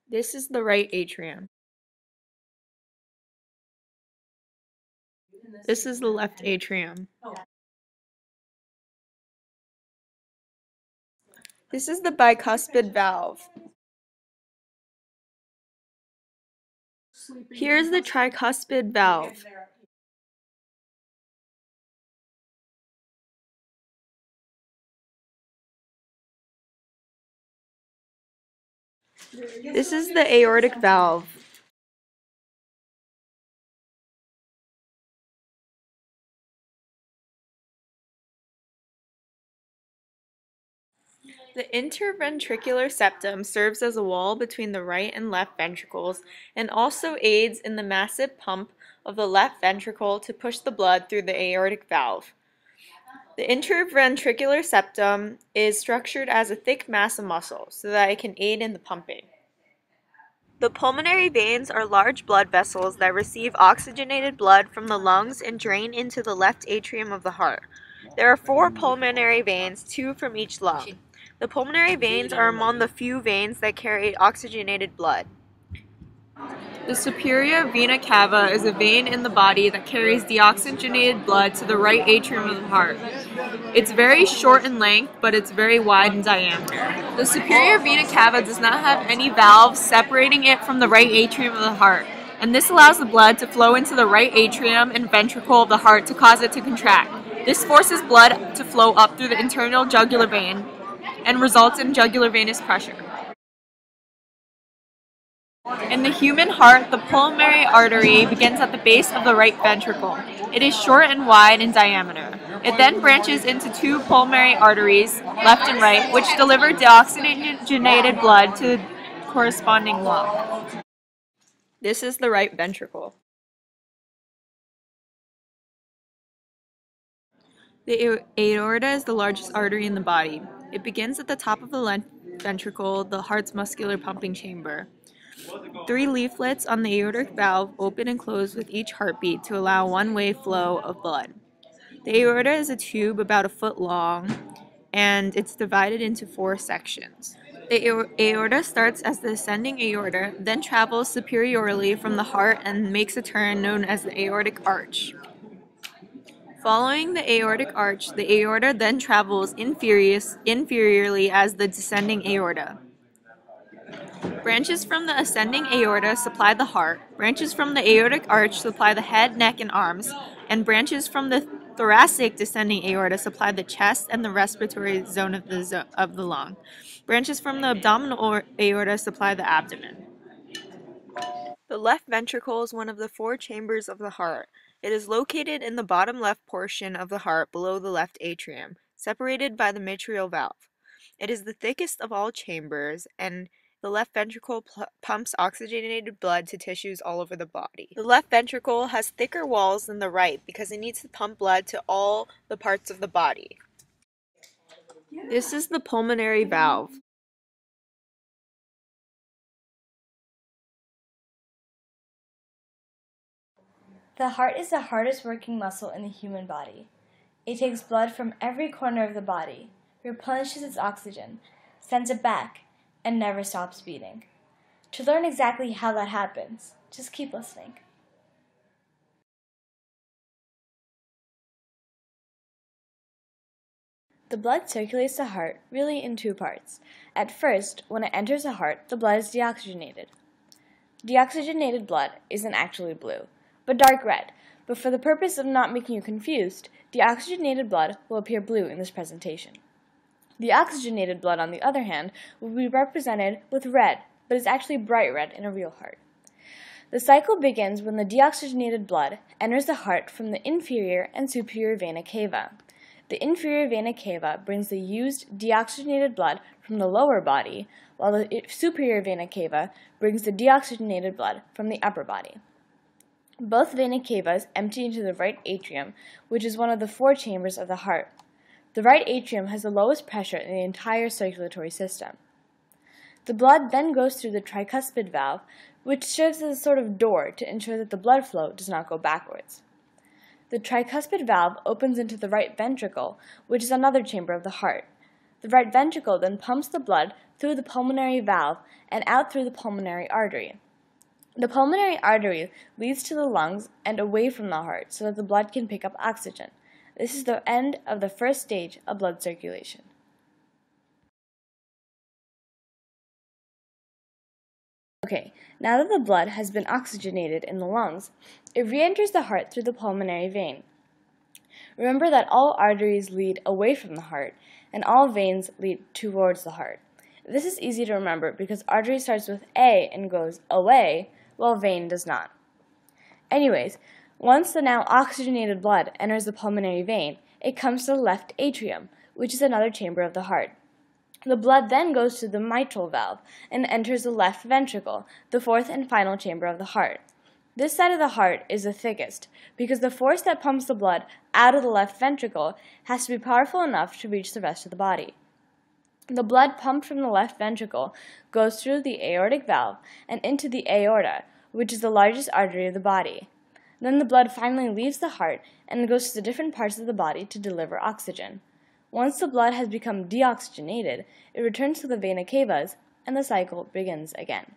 This is the right atrium. This is the left atrium. This is the bicuspid valve. Here's the tricuspid valve. This is the aortic valve. The interventricular septum serves as a wall between the right and left ventricles and also aids in the massive pump of the left ventricle to push the blood through the aortic valve. The interventricular septum is structured as a thick mass of muscle so that it can aid in the pumping. The pulmonary veins are large blood vessels that receive oxygenated blood from the lungs and drain into the left atrium of the heart. There are 4 pulmonary veins, 2 from each lung. The pulmonary veins are among the few veins that carry oxygenated blood. The superior vena cava is a vein in the body that carries deoxygenated blood to the right atrium of the heart. It's very short in length, but it's very wide in diameter. The superior vena cava does not have any valves separating it from the right atrium of the heart, and this allows the blood to flow into the right atrium and ventricle of the heart to cause it to contract. This forces blood to flow up through the internal jugular vein and results in jugular venous pressure. In the human heart, the pulmonary artery begins at the base of the right ventricle. It is short and wide in diameter. It then branches into 2 pulmonary arteries, left and right, which deliver deoxygenated blood to the corresponding lung. This is the right ventricle. The aorta is the largest artery in the body. It begins at the top of the left ventricle, the heart's muscular pumping chamber. 3 leaflets on the aortic valve open and close with each heartbeat to allow one-way flow of blood. The aorta is a tube about a foot long, and it's divided into 4 sections. The aorta starts as the ascending aorta, then travels superiorly from the heart and makes a turn known as the aortic arch. Following the aortic arch, the aorta then travels inferiorly as the descending aorta. Branches from the ascending aorta supply the heart, branches from the aortic arch supply the head, neck, and arms, and branches from the thoracic descending aorta supply the chest and the respiratory zone of the lung. Branches from the abdominal aorta supply the abdomen. The left ventricle is one of the 4 chambers of the heart. It is located in the bottom left portion of the heart below the left atrium, separated by the mitral valve. It is the thickest of all chambers, and the left ventricle pumps oxygenated blood to tissues all over the body. The left ventricle has thicker walls than the right because it needs to pump blood to all the parts of the body. This is the pulmonary valve. The heart is the hardest working muscle in the human body. It takes blood from every corner of the body, replenishes its oxygen, sends it back, and never stops beating. To learn exactly how that happens, just keep listening. The blood circulates the heart really in 2 parts. At first, when it enters the heart, the blood is deoxygenated. Deoxygenated blood isn't actually blue, but dark red, but for the purpose of not making you confused, deoxygenated blood will appear blue in this presentation. The oxygenated blood, on the other hand, will be represented with red, but is actually bright red in a real heart. The cycle begins when the deoxygenated blood enters the heart from the inferior and superior vena cava. The inferior vena cava brings the used deoxygenated blood from the lower body, while the superior vena cava brings the deoxygenated blood from the upper body. Both vena cavas empty into the right atrium, which is one of the 4 chambers of the heart. The right atrium has the lowest pressure in the entire circulatory system. The blood then goes through the tricuspid valve, which serves as a sort of door to ensure that the blood flow does not go backwards. The tricuspid valve opens into the right ventricle, which is another chamber of the heart. The right ventricle then pumps the blood through the pulmonary valve and out through the pulmonary artery. The pulmonary artery leads to the lungs and away from the heart so that the blood can pick up oxygen. This is the end of the first stage of blood circulation. Okay, now that the blood has been oxygenated in the lungs, it re-enters the heart through the pulmonary vein. Remember that all arteries lead away from the heart, and all veins lead towards the heart. This is easy to remember because artery starts with A and goes away, while vein does not. Anyways, once the now oxygenated blood enters the pulmonary vein, it comes to the left atrium, which is another chamber of the heart. The blood then goes to the mitral valve and enters the left ventricle, the fourth and final chamber of the heart. This side of the heart is the thickest because the force that pumps the blood out of the left ventricle has to be powerful enough to reach the rest of the body. The blood pumped from the left ventricle goes through the aortic valve and into the aorta, which is the largest artery of the body. Then the blood finally leaves the heart and goes to the different parts of the body to deliver oxygen. Once the blood has become deoxygenated, it returns to the vena cavas and the cycle begins again.